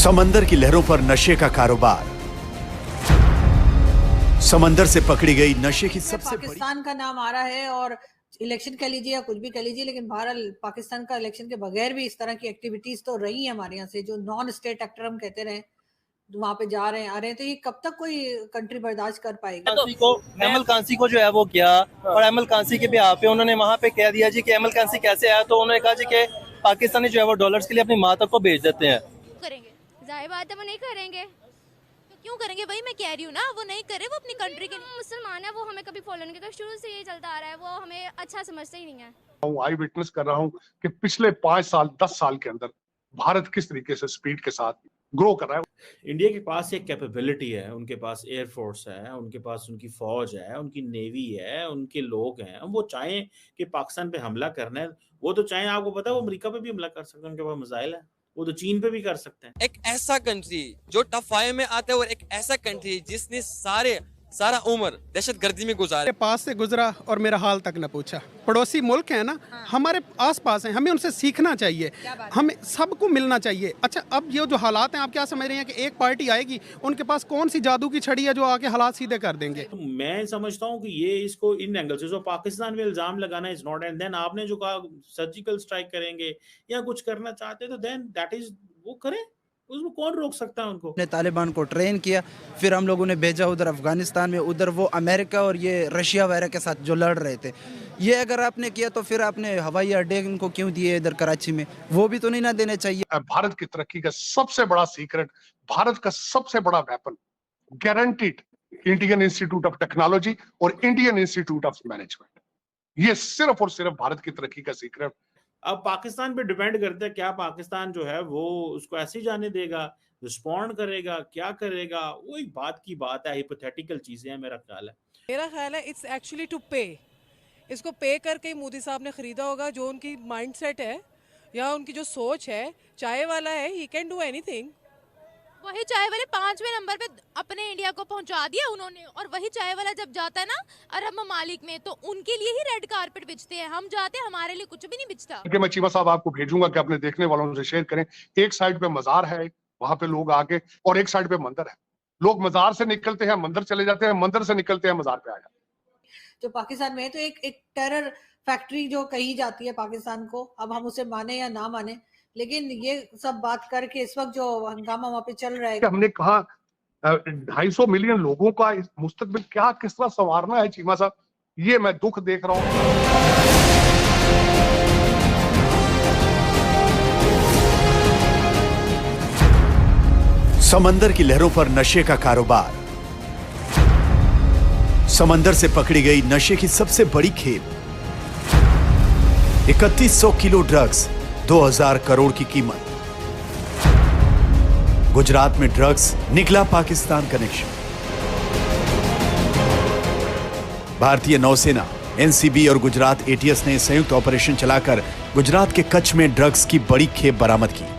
समंदर की लहरों पर नशे का कारोबार। समंदर से पकड़ी गई नशे की सबसे बड़ी। पाकिस्तान का नाम आ रहा है और इलेक्शन कह लीजिए या कुछ भी कह लीजिए, लेकिन बहरहाल पाकिस्तान का इलेक्शन के बगैर भी इस तरह की एक्टिविटीज तो रही है हमारे यहाँ से, जो नॉन स्टेट एक्टर हम कहते रहे, वहां पे जा रहे हैं आ रहे हैं, तो ये कब तक कोई कंट्री बर्दाश्त कर पाएगी? एमएल कांसी को जो है वो किया, और एमएल कांसी के भी यहाँ पे उन्होंने वहाँ पे कह दिया जी कि एमएल कांसी कैसे आया, तो उन्होंने कहा जी कि पाकिस्तानी जो है वो डॉलर्स के लिए अपनी माँ तक को भेज देते हैं। करेंगे, जाहिर बात है वो नहीं करेंगे, तो क्यों करेंगे? वही मैं कह रही हूँ ना, वो नहीं करे, वो अपनी कंट्री के लिए मुसलमान है, वो हमें कभी फॉलो नहीं करेगा, शुरू से ये चलता आ रहा है, वो हमें अच्छा समझते ही नहीं है। आई विटनेस कर रहा हूँ कि पिछले 5 साल 10 साल के अंदर भारत किस तरीके से स्पीड के साथ ग्रो कर रहा है। इंडिया के पास एक कैपेबिलिटी है, उनके पास एयरफोर्स है, उनके पास उनकी फौज है, उनकी नेवी है, उनके लोग हैं। वो चाहें कि पाकिस्तान पे हमला करना है, वो तो चाहें, आपको पता है वो अमेरिका पे भी हमला कर सकते हैं, उनके पास मिसाइल है, वो तो चीन पे भी कर सकते हैं। एक ऐसा कंट्री जो टॉप 5 में आता है और एक ऐसा कंट्री जिसने सारा उम्र दहशतगर्दी में गुजारा। पास से गुजरा और मेरा हाल तक न पूछा। पड़ोसी मुल्क है ना, हमारे आसपास हैं, हमें उनसे सीखना चाहिए, हमें सबको मिलना चाहिए। अच्छा, अब ये जो हालात हैं, आप क्या समझ रहे हैं कि एक पार्टी आएगी, उनके पास कौन सी जादू की छड़ी है जो आके हालात सीधे कर देंगे? तो मैं समझता हूँ कि ये इसको इन एंगल से जो पाकिस्तान में इल्जाम लगाना इज नॉट, एंड देन आपने जो कहा सर्जिकल स्ट्राइक करेंगे या कुछ करना चाहते तो देन दैट इज, वो करें, उसमें कौन रोक सकता है उनको? ने तालिबान को ट्रेन किया, फिर हम लोगों ने भेजा उधर अफगानिस्तान में, उधर वो अमेरिका और ये रशिया वगैरह के साथ जो लड़ रहे थे। ये अगर आपने किया तो फिर आपने हवाई अड्डे इनको क्यों दिए इधर कराची में? वो भी तो नहीं ना देने चाहिए। भारत की तरक्की का सबसे बड़ा सीक्रेट, भारत का सबसे बड़ा weapon guaranteed Indian institute of technology और इंडियन इंस्टीट्यूट ऑफ मैनेजमेंट, ये सिर्फ और सिर्फ भारत की तरक्की का सीक्रेट। अब पाकिस्तान पे डिपेंड करता है, क्या पाकिस्तान जो है वो उसको ऐसे ही जाने देगा, रिस्पॉन्ड करेगा, क्या करेगा, वो एक बात की बात है, हाइपोथेटिकल चीजें हैं। मेरा ख्याल है इट्स एक्चुअली टू पे। इसको पे करके मोदी साहब ने खरीदा होगा। जो उनकी माइंडसेट है या उनकी जो सोच है, चाय वाला है, ही कैन डू एनीथिंग। वही चाय वाले 5वें नंबर पे अपने इंडिया को पहुंचा दिया उन्होंने, और वही चाय वाला जब जाता है ना अरब ममालिक में, तो उनके लिए ही रेड कारपेट बिछते हैं, हम जाते हैं हमारे लिए कुछ भी नहीं बिछता। मैं चीमा साहब आपको भेजूंगा कि अपने देखने वालों से शेयर करें। एक साइड पे मजार है, वहां पे लोग आके, और एक साइड पे मंदिर है। लोग मजार से निकलते हैं मंदिर चले जाते हैं, मंदिर से निकलते हैं मजार पे आ जाते हैं। जो पाकिस्तान में है, तो एक टेरर फैक्ट्री जो कही जाती है पाकिस्तान को, अब हम उसे माने या ना माने, लेकिन ये सब बात करके इस वक्त जो हंगामा वहां पे चल रहा है, हमने कहा 250 मिलियन लोगों का मुस्तकबिल क्या किस तरह संवारना है चीमा साहब, ये मैं दुख देख रहा हूं। समंदर की लहरों पर नशे का कारोबार। समंदर से पकड़ी गई नशे की सबसे बड़ी खेप। 3100 किलो ड्रग्स, 2000 करोड़ की कीमत। गुजरात में ड्रग्स, निकला पाकिस्तान कनेक्शन। भारतीय नौसेना, एनसीबी और गुजरात एटीएस ने संयुक्त ऑपरेशन चलाकर गुजरात के कच्छ में ड्रग्स की बड़ी खेप बरामद की।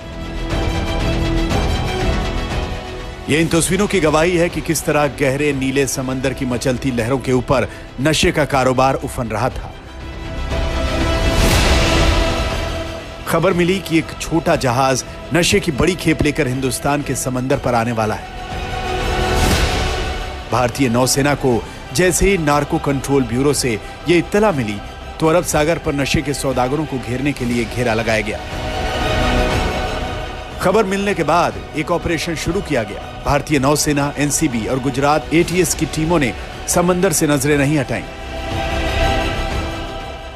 यह इन तस्वीरों की गवाही है कि किस तरह गहरे नीले समंदर की मचलती लहरों के ऊपर नशे का कारोबार उफन रहा था। खबर मिली कि एक छोटा जहाज नशे की बड़ी खेप लेकर हिंदुस्तान के समंदर पर आने वाला है। भारतीय नौसेना को जैसे ही नार्को कंट्रोल ब्यूरो से यह इत्तला मिली, तो अरब सागर पर नशे के सौदागरों को घेरने के लिए घेरा लगाया गया। खबर मिलने के बाद एक ऑपरेशन शुरू किया गया। भारतीय नौसेना, एनसीबी और गुजरात एटीएस की टीमों ने समंदर से नजरें नहीं हटाई,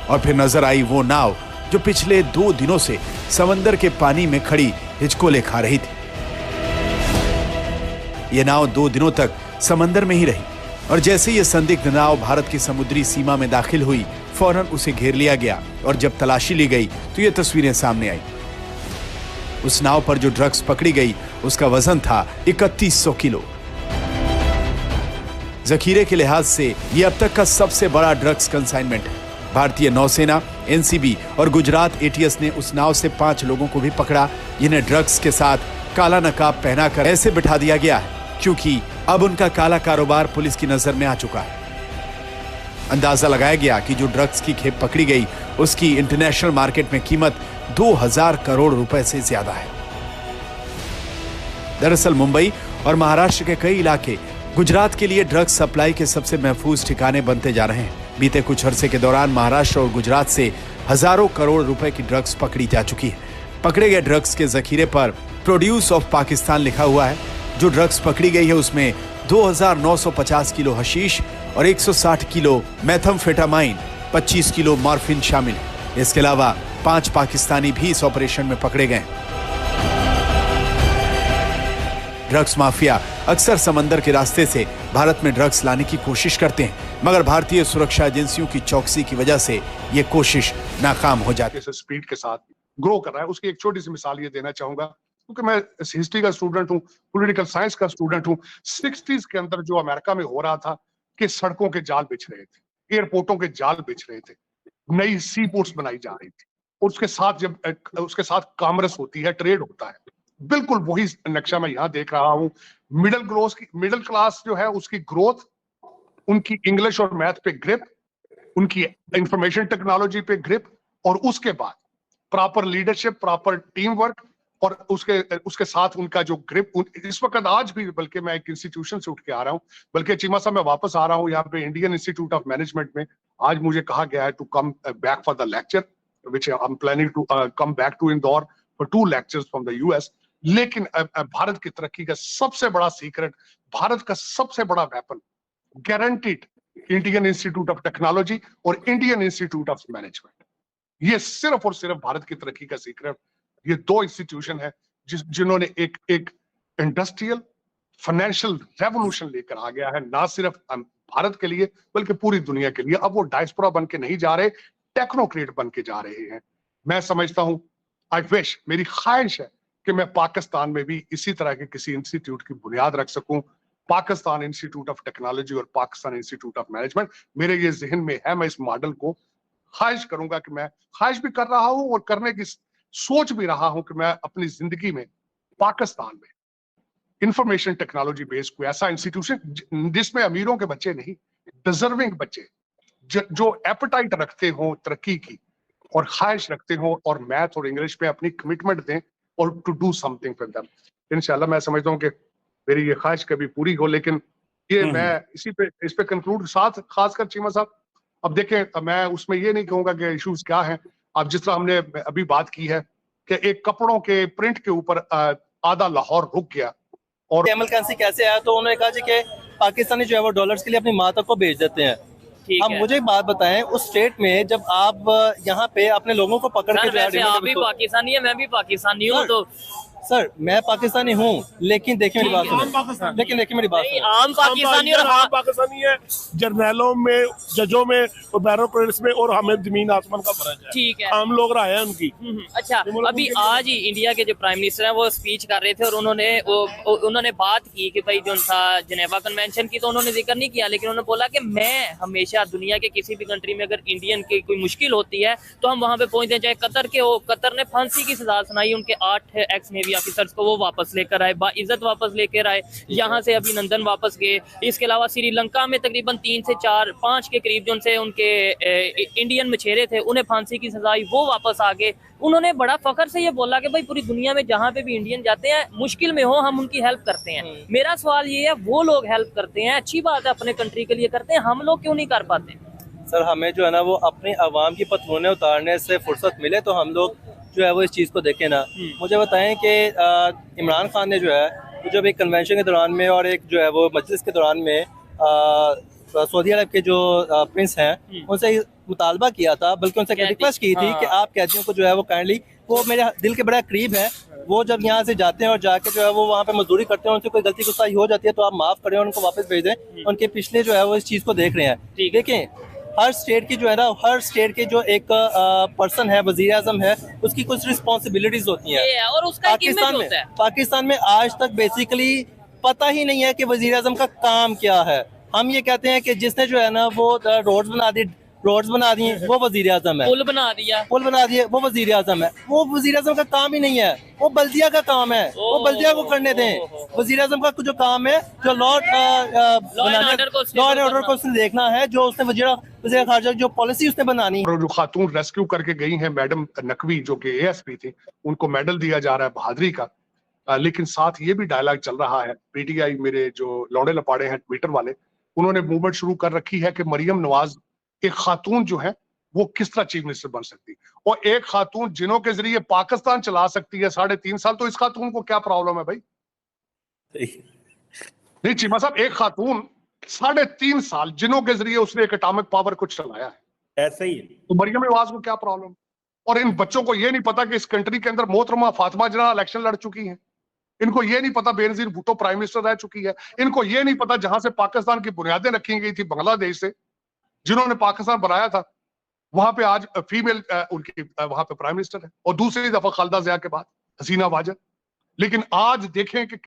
और फिर नजर आई वो नाव जो पिछले 2 दिनों से समंदर के पानी में खड़ी हिचकोले खा रही थी। यह नाव 2 दिनों तक समंदर में ही रही, और जैसे यह संदिग्ध नाव भारत की समुद्री सीमा में दाखिल हुई, फौरन उसे घेर लिया गया, और जब तलाशी ली गई तो ये तस्वीरें सामने आई। उस नाव पर जो ड्रग्स पकड़ी गई उसका वजन था 3100 किलो। जखीरे के लिहाज से यह अब तक का सबसे बड़ा ड्रग्स कंसाइनमेंट है। भारतीय नौसेना, एनसीबी और गुजरात एटीएस ने उस नाव से 5 लोगों को भी पकड़ा, जिन्हें ड्रग्स के साथ काला नकाब पहनाकर ऐसे बिठा दिया गया है क्योंकि अब उनका काला कारोबार पुलिस की नजर में आ चुका है। अंदाजा लगाया गया कि जो ड्रग्स की खेप पकड़ी गई उसकी इंटरनेशनल मार्केट में कीमत 2000 करोड़ रुपए से ज्यादा है। दरअसल मुंबई और महाराष्ट्र के कई इलाके गुजरात के लिए ड्रग्स सप्लाई के सबसे महफूज ठिकाने बनते जा रहे हैं। बीते कुछ अरसे के दौरान महाराष्ट्र और गुजरात से हजारों करोड़ रुपए की ड्रग्स पकड़ी जा चुकी है। पकड़े गए ड्रग्स के जखीरे पर प्रोड्यूस ऑफ पाकिस्तान लिखा हुआ है। जो ड्रग्स पकड़ी गई है उसमें 2950 किलो हशीश और 160 किलो मेथाम्फेटामाइन, 25 किलो मॉर्फिन शामिल है। इसके अलावा 5 पाकिस्तानी भी इस ऑपरेशन में पकड़े गए। ड्रग्स माफिया अक्सर समंदर के रास्ते से भारत में ड्रग्स लाने की कोशिश करते हैं, मगर भारतीय सुरक्षा एजेंसियों की चौकसी की वजह से ये कोशिश नाकाम हो जाती है। स्पीड के साथ ग्रो कर रहा है। उसकी एक छोटी सी मिसाल ये देना चाहूंगा, क्योंकि मैं हिस्ट्री का स्टूडेंट हूँ, पॉलिटिकल साइंस का स्टूडेंट हूँ। 60s के अंदर जो अमेरिका में हो रहा था कि सड़कों के जाल बिछ रहे थे, एयरपोर्टों के जाल बिछ रहे थे, नई सी पोर्ट्स बनाई जा रही थी, और उसके साथ कॉमर्स होती है, ट्रेड होता है। बिल्कुल वही नक्शा मैं यहाँ देख रहा हूँ। मिडिल क्लास जो है उसकी ग्रोथ, उनकी इंग्लिश और मैथ पे ग्रिप, उनकी इंफॉर्मेशन टेक्नोलॉजी पे ग्रिप, और उसके बाद proper leadership, proper team work, और उसके साथ उनका जो ग्रिप। इस वक्त आज भी, बल्कि मैं एक इंस्टीट्यूशन से उठ के आ रहा हूँ, बल्कि चीमा साहब मैं वापस आ रहा हूँ यहाँ पे इंडियन इंस्टीट्यूट ऑफ मैनेजमेंट में। आज मुझे कहा गया है to come back for the lecture, which I am planning to come back to Indore for 2 lectures from the US. लेकिन भारत की तरक्की का सबसे बड़ा सीक्रेट, भारत का सबसे बड़ा weapon, guaranteed Indian institute of technology और इंडियन इंस्टीट्यूट ऑफ मैनेजमेंट। ये सिर्फ और सिर्फ भारत की तरक्की का सीक्रेट ये 2 इंस्टीट्यूशन है जिन्होंने एक इंडस्ट्रियल फाइनेंशियल रेवोल्यूशन लेकर आ गया है, ना सिर्फ भारत के लिए बल्कि पूरी दुनिया के लिए। अब वो डायस्पोरा बन के नहीं जा रहे, टेक्नोक्रेट बन के जा रहे हैं। मैं समझता हूं, आई विश, मेरी ख्वाहिश है कि मैं पाकिस्तान में भी इसी तरह के किसी इंस्टीट्यूट की बुनियाद रख सकूं। पाकिस्तान इंस्टीट्यूट ऑफ टेक्नोलॉजी और पाकिस्तान इंस्टीट्यूट ऑफ मैनेजमेंट मेरे ये जहन में है। मैं इस मॉडल को ख्वाहिश करूंगा कि मैं ख्वाहिश भी कर रहा हूं और करने की सोच भी रहा हूं कि मैं अपनी जिंदगी में पाकिस्तान में इंफॉर्मेशन टेक्नोलॉजी बेस्ड कोई ऐसा इंस्टीट्यूशन जिसमें अमीरों के बच्चे नहीं, डिजर्विंग बच्चे जो एपेटाइट रखते हो तरक्की की और ख्वाहिश रखते हो और मैथ और इंग्लिश पे अपनी कमिटमेंट दें और to do something for them. इंशाल्लाह मैं समझता हूँ कि मेरी ये ख्वाहिश कभी पूरी हो। लेकिन ये मैं इस पे कंक्लूड साथ खासकर चीमा साहब, अब देखें, मैं उसमें ये नहीं कहूंगा कि इश्यूज क्या हैं। अब जिस तरह हमने अभी बात की है कि एक कपड़ों के प्रिंट के ऊपर आधा लाहौर रुक गया, और एमरजेंसी कैसे आया, तो उन्होंने कहा जी कि पाकिस्तानी जो है वो डॉलर्स के लिए अपनी माँ तक को भेज देते हैं। अब मुझे एक बात बताएं, उस स्टेट में जब आप यहाँ पे अपने लोगों को पकड़ के आप भी पाकिस्तानी है, मैं भी पाकिस्तानी हूँ, तो सर मैं पाकिस्तानी हूँ, लेकिन देखिए मेरी बात सुनो, लेकिन देखिए मेरी बात सुनो, आम पाकिस्तानी और आम पाकिस्तानी है, जर्नैलों में, जजों में और बैरोक्रेट्स में, और हमें जमीन आसमान का फर्क है। ठीक है, आम लोग रहे हैं उनकी। अच्छा, अभी आज ही इंडिया के जो प्राइम मिनिस्टर हैं वो स्पीच कर रहे थे और उन्होंने बात की कि भाई जो था जिनेवा कन्वेंशन की, तो उन्होंने जिक्र नहीं किया, लेकिन उन्होंने बोला कि मैं हमेशा दुनिया के किसी भी कंट्री में अगर इंडियन की कोई मुश्किल होती है तो हम वहाँ पे पहुंचते हैं। चाहे कतर के हो, कतर ने फांसी की सजा सुनाई उनके 8 एक्स नेवी ऑफिसर्स को, वो वापस लेकर आए, बाइज्जत वापस लेकर आए, यहाँ से अभिनंदन वापस गए। इसके अलावा श्रीलंका में तकरीबन 3 से 4-5 के करीब जो उनसे उनके इंडियन मछेरे थे उन्हें फांसी की सजा आई, वो वापस आ गए। उन्होंने बड़ा फख्र से ये बोला कि भाई पूरी दुनिया में जहाँ पे भी इंडियन जाते हैं मुश्किल में हो हम उनकी हेल्प करते हैं। मेरा सवाल ये है, वो लोग हेल्प करते हैं, अच्छी बात है, अपने कंट्री के लिए करते हैं, हम लोग क्यों नहीं कर पाते? सर हमें जो है ना वो अपनी आवाम की पतलूने उतारने से फुर्सत मिले तो हम लोग जो है वो इस चीज़ को देखें ना। मुझे बताएं कि इमरान खान ने जो है जब एक कन्वेंशन के दौरान में और एक जो है वो मजलिस के दौरान में सऊदी अरब के जो प्रिंस हैं उनसे मुतालबा किया था, बल्कि उनसे रिक्वेस्ट की थी कि आप कैदियों को जो है वो काइंडली, वो मेरे दिल के बड़ा करीब है, वो जब यहाँ से जाते हैं और जाके जो है वो वहाँ पे मजदूरी करते हैं, उनसे कोई गलती गुस्ताई हो जाती है तो आप माफ़ करें, उनको वापस भेज दें। उनके पिछले जो है वो इस चीज़ को देख रहे हैं। देखें, हर स्टेट की जो है ना, हर स्टेट के जो एक पर्सन है, वजीर आजम है, उसकी कुछ रिस्पॉन्सिबिलिटीज होती हैं और उसका पाकिस्तान में आज तक बेसिकली पता ही नहीं है कि वजीर आजम का काम क्या है। हम ये कहते हैं कि जिसने जो है ना वो रोड्स बना दी वो वजीर आजम है, पुल बना दिए वो वजीर आजम है। वो वजीर आजम का काम ही नहीं है, वो बल्दिया का काम है, वो बल्दिया को करने दें। वजीर आजम का जो काम है, जो लॉ एंड ऑर्डर को उसने देखना है, जो उसने वजीर खारजा जो पॉलिसी उसने बनानी। और जो खातून रेस्क्यू करके गई हैं, मैडम नकवी जो कि ASP थी, उनको मेडल दिया जा रहा है बहादुरी का। लेकिन साथ ये भी डायलॉग चल रहा है, पीटीआई मेरे जो लौंडे लपाड़े हैं ट्विटर वाले, उन्होंने मूवमेंट शुरू कर रखी है कि मरियम नवाज एक खातून जो है वो किस तरह चीफ मिनिस्टर बन सकती, और एक खातून जिनों के जरिए पाकिस्तान चला सकती है 3.5 साल, तो इस खातून को क्या प्रॉब्लम है भाई? नहीं चीमा साहब, एक खातून 3.5 साल जिनों के जरिए उसने एक एटॉमिक पावर को चलाया है, ऐसा ही है, तो मरियम नवाज को क्या प्रॉब्लम? और इन बच्चों को ये नहीं पता कि इस कंट्री के अंदर मोहतरमा फातिमा जिन्ना इलेक्शन लड़ चुकी हैं, इनको ये नहीं पता बेनजीर भुट्टो प्राइम मिनिस्टर रह चुकी है, इनको ये नहीं पता जहां से पाकिस्तान की बुनियादें रखी गई थी बांग्लादेश से, जिन्होंने पाकिस्तान बनाया था, वहां पे आज फीमेल उनकी वहां पे प्राइम मिनिस्टर है, और दूसरी दफा खालिदा जिया के बाद हसीना वाजद। लेकिन आज देखें कि